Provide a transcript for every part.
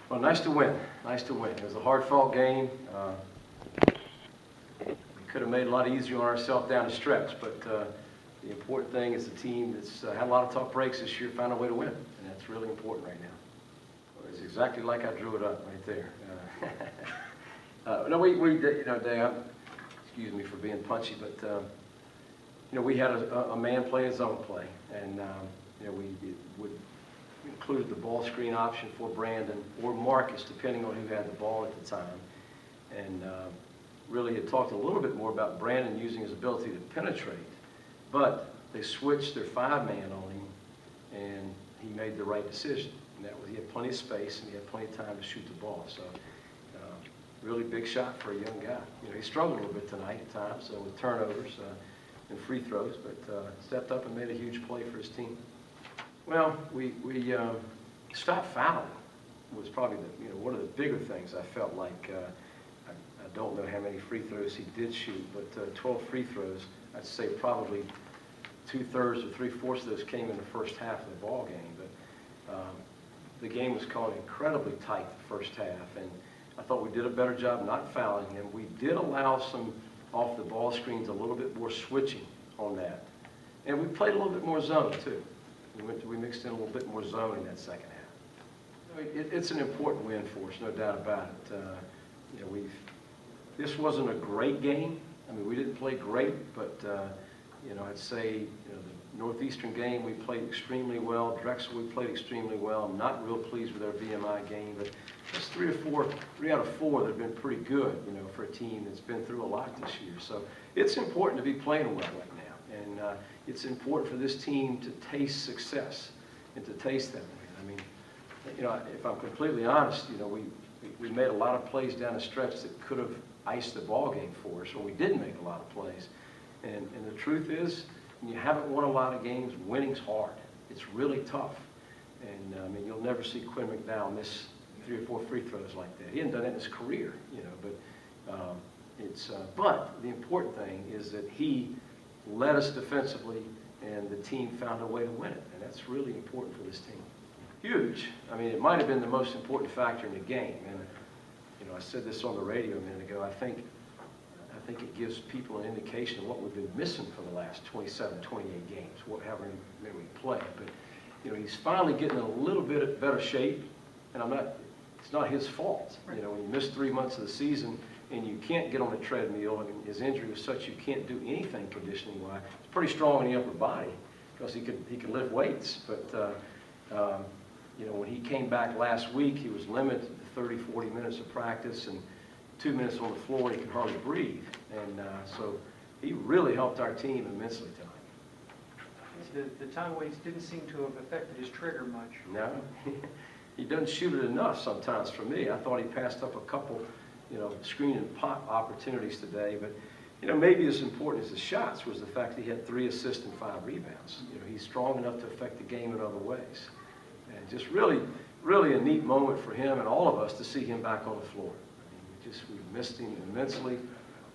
Well, nice to win. Nice to win. It was a hard-fought game. We could have made it a lot easier on ourselves down the stretch, but the important thing is the team that's had a lot of tough breaks this year found a way to win, and that's really important right now. Well, it's exactly like I drew it up right there. No, we did, you know, Dave, excuse me for being punchy, but you know, we had a man play, a zone play, and you know, we would include the ball screen option for Brandon or Marcus, depending on who had the ball at the time. And really had talked a little bit more about Brandon using his ability to penetrate, but they switched their 5-man on him, and he made the right decision. And that was, he had plenty of space and he had plenty of time to shoot the ball. So really big shot for a young guy. You know, he struggled a little bit tonight at times with turnovers and free throws, but stepped up and made a huge play for his team. Well, we stopped fouling was probably one of the bigger things. I felt like I don't know how many free throws he did shoot, but 12 free throws. I'd say probably 2/3 or 3/4 of those came in the first half of the ball game. But the game was called incredibly tight the first half, and I thought we did a better job not fouling him. We did allow some off the ball screens, a little bit more switching on that, and we played a little bit more zone too. We mixed in a little bit more zone in that second half. It's an important win for us, no doubt about it. You know, this wasn't a great game. I mean, we didn't play great, but you know, I'd say the Northeastern game we played extremely well. Drexel we played extremely well. I'm not real pleased with our VMI game, but that's 3 out of 4 that have been pretty good, you know, for a team that's been through a lot this year. So it's important to be playing well right now, and it's important for this team to taste success and to taste that. I mean, you know, if I'm completely honest, you know, we made a lot of plays down the stretch that could have iced the ball game for us, or we didn't make a lot of plays. And the truth is, when you haven't won a lot of games, winning's hard. It's really tough. And I mean, you'll never see Quinn McDowell miss 3 or 4 free throws like that. He hadn't done that in his career, you know. But but the important thing is that he led us defensively, and the team found a way to win it, and that's really important for this team. Huge. I mean, it might have been the most important factor in the game. And you know, I said this on the radio a minute ago. I think it gives people an indication of what we've been missing for the last 27, 28 games, however many we play. But you know, he's finally getting in a little bit better shape, and it's not his fault. You know, when you miss 3 months of the season and you can't get on the treadmill, and his injury was such you can't do anything conditioning-wise. He's pretty strong in the upper body because he could lift weights, but you know, when he came back last week, he was limited to 30, 40 minutes of practice and 2 minutes on the floor. He could hardly breathe, and so he really helped our team immensely tonight. The time waits didn't seem to have affected his trigger much. No, he doesn't shoot it enough sometimes for me. I thought he passed up a couple, you know, screen and pop opportunities today, but you know, maybe as important as the shots was the fact that he had 3 assists and 5 rebounds. You know, he's strong enough to affect the game in other ways. And just really a neat moment for him and all of us to see him back on the floor. I mean, we missed him immensely.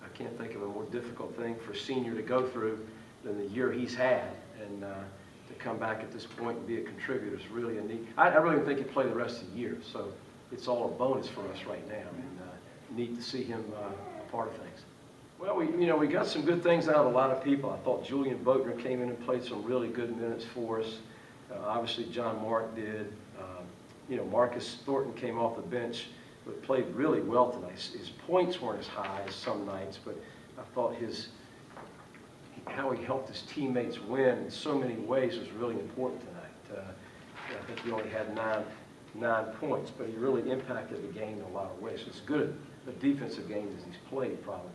I can't think of a more difficult thing for a senior to go through than the year he's had, and to come back at this point and be a contributor is really a neat. I really think he'd play the rest of the year, so it's all a bonus for us right now, and neat to see him a part of things. Well, we got some good things out of a lot of people. I thought Julian Boatner came in and played some really good minutes for us. Obviously, John Mark did. You know, Marcus Thornton came off the bench, but played really well tonight. His points weren't as high as some nights, but I thought how he helped his teammates win in so many ways was really important tonight. I think he only had nine points, but he really impacted the game in a lot of ways. It's good a defensive game as he's played, probably.